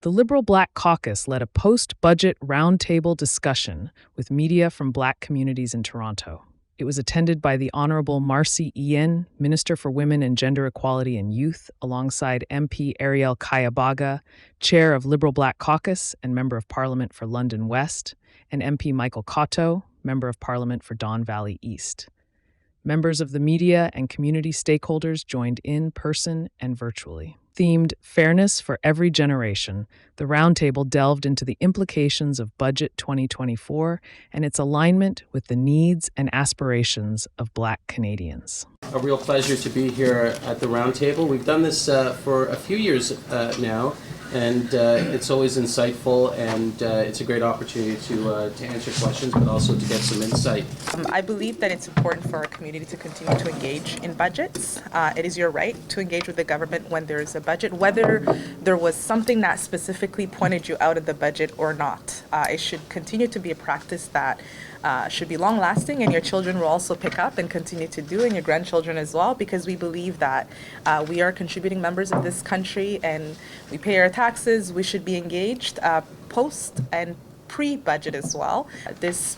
The Liberal Black Caucus led a post-budget roundtable discussion with media from Black communities in Toronto. It was attended by the Honourable Marcy Ian, Minister for Women and Gender Equality and Youth, alongside MP Arielle Kayabaga, Chair of Liberal Black Caucus and Member of Parliament for London West, and MP Michael Cotto, Member of Parliament for Don Valley East. Members of the media and community stakeholders joined in person and virtually. Themed Fairness for Every Generation, the roundtable delved into the implications of Budget 2024 and its alignment with the needs and aspirations of Black Canadians. A real pleasure to be here at the roundtable. We've done this for a few years now, and it's always insightful, and it's a great opportunity to answer questions, but also to get some insight. I believe that it's important for our community to continue to engage in budgets. It is your right to engage with the government when there is a budget, whether there was something that specifically pointed you out of the budget or not. It should continue to be a practice that should be long-lasting, and your children will also pick up and continue to do, and your grandchildren as well, because we believe that we are contributing members of this country and we pay our taxes. We should be engaged post and pre-budget as well. This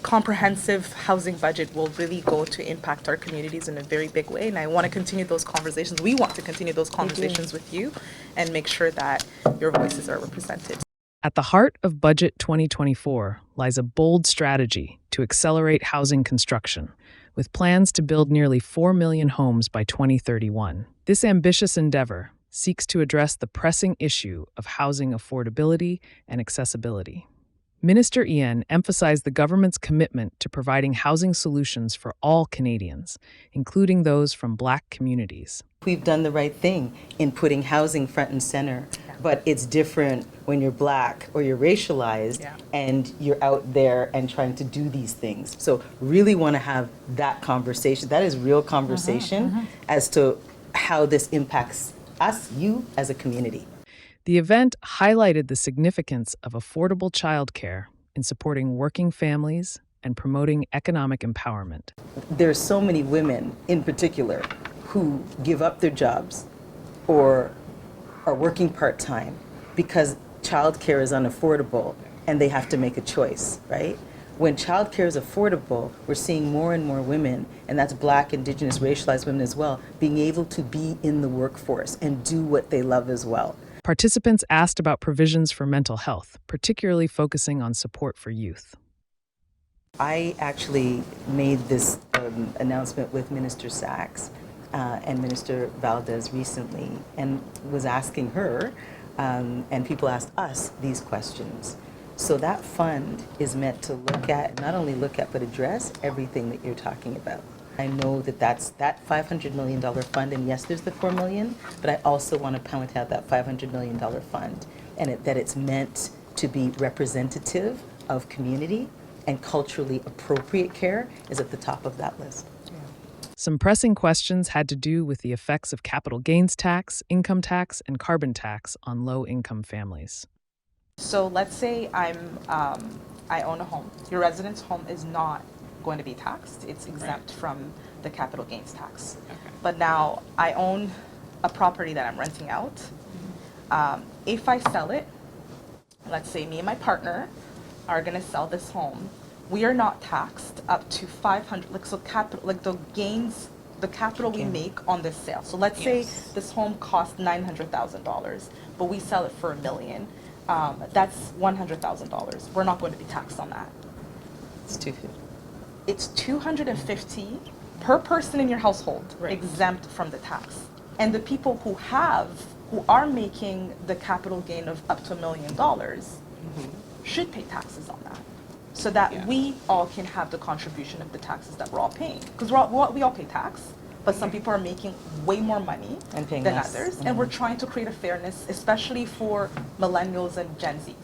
comprehensive housing budget will really go to impact our communities in a very big way, and I want to continue those conversations. We want to continue those conversations with you and make sure that your voices are represented. At the heart of Budget 2024 lies a bold strategy to accelerate housing construction, with plans to build nearly 4 million homes by 2031. This ambitious endeavor seeks to address the pressing issue of housing affordability and accessibility. Minister Ian emphasized the government's commitment to providing housing solutions for all Canadians, including those from Black communities. We've done the right thing in putting housing front and center, but it's different when you're Black or you're racialized and you're out there and trying to do these things. So really want to have that conversation. That is real conversation as to how this impacts us, you as a community. The event highlighted the significance of affordable childcare in supporting working families and promoting economic empowerment. There's so many women in particular who give up their jobs or are working part-time because childcare is unaffordable and they have to make a choice, right? When childcare is affordable, we're seeing more and more women, and that's Black, Indigenous, racialized women as well, being able to be in the workforce and do what they love as well. Participants asked about provisions for mental health, particularly focusing on support for youth. I actually made this announcement with Minister Sachs and Minister Valdez recently, and was asking her, and people asked us these questions. So that fund is meant to look at, not only look at, but address everything that you're talking about. I know that that's that $500 million fund, and yes, there's the $4 million, but I also want to point out that $500 million fund, and that it's meant to be representative of community, and culturally appropriate care is at the top of that list. Some pressing questions had to do with the effects of capital gains tax, income tax, and carbon tax on low-income families. So let's say I own a home. Your residence home is not going to be taxed. It's exempt from the capital gains tax. But now I own a property that I'm renting out. If I sell it, let's say me and my partner are going to sell this home, we are not taxed up to 500, like, so capital, like the gains, the capital we make on this sale. So let's say this home costs $900,000, but we sell it for $1 million. That's $100,000. We're not going to be taxed on that. It's $250. It's $250 per person in your household, exempt from the tax. And the people who are making the capital gain of up to $1 million should pay taxes on that, so that we all can have the contribution of the taxes that we're all paying. Because we all pay tax, but some people are making way more money than others, and we're trying to create a fairness, especially for millennials and Gen Zs.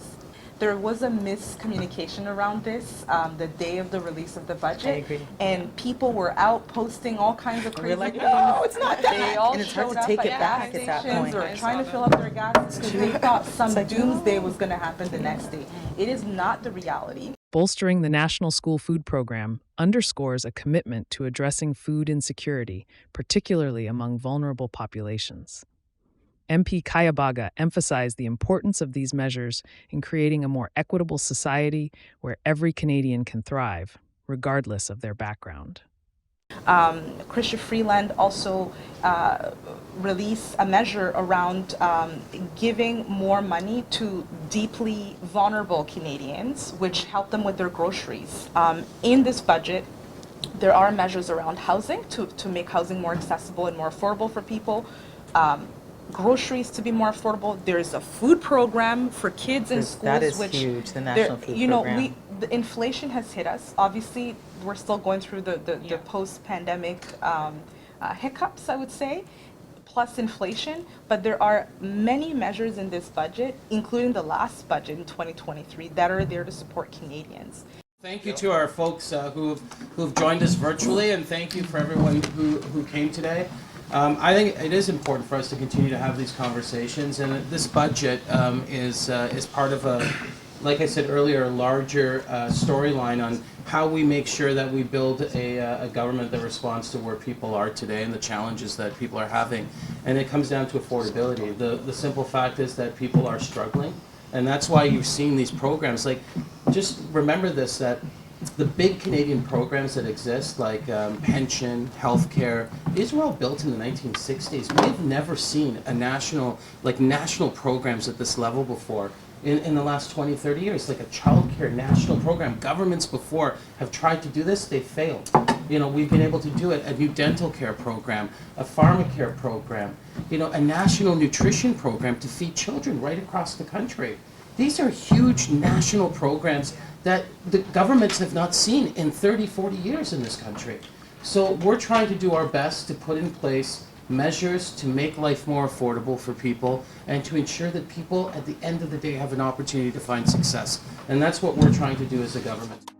There was a miscommunication around this the day of the release of the budget. I agree. And people were out posting all kinds of crazy We're like, things. no, it's not that. They all And it's hard showed to up take at it back at that gas point. stations or trying to fill up their gas because they thought some doomsday was going to happen the next day. It is not the reality. Bolstering the National School Food Program underscores a commitment to addressing food insecurity, particularly among vulnerable populations. MP Kayabaga emphasized the importance of these measures in creating a more equitable society where every Canadian can thrive, regardless of their background. Chrystia Freeland also released a measure around giving more money to deeply vulnerable Canadians, which help them with their groceries. In this budget, there are measures around housing to make housing more accessible and more affordable for people. Groceries to be more affordable. There's a food program for kids in schools, that is which huge. The national food you know, program. the inflation has hit us. Obviously, we're still going through the post-pandemic hiccups, I would say, plus inflation. But there are many measures in this budget, including the last budget in 2023, that are there to support Canadians. Thank you to our folks who've joined us virtually, and thank you for everyone who came today. I think it is important for us to continue to have these conversations, and this budget is part of a, like I said earlier, a larger storyline on how we make sure that we build a government that responds to where people are today and the challenges that people are having. And it comes down to affordability. The simple fact is that people are struggling, and that's why you've seen these programs. Like, just remember this, that the big Canadian programs that exist, like pension, healthcare, these were all built in the 1960s. We've never seen a national programs at this level before in the last 20, 30 years, like a childcare national program. Governments before have tried to do this, they failed. You know, we've been able to do it. A new dental care program, a pharmacare program, you know, a national nutrition program to feed children right across the country. These are huge national programs that the governments have not seen in 30, 40 years in this country. So we're trying to do our best to put in place measures to make life more affordable for people and to ensure that people at the end of the day have an opportunity to find success. And that's what we're trying to do as a government.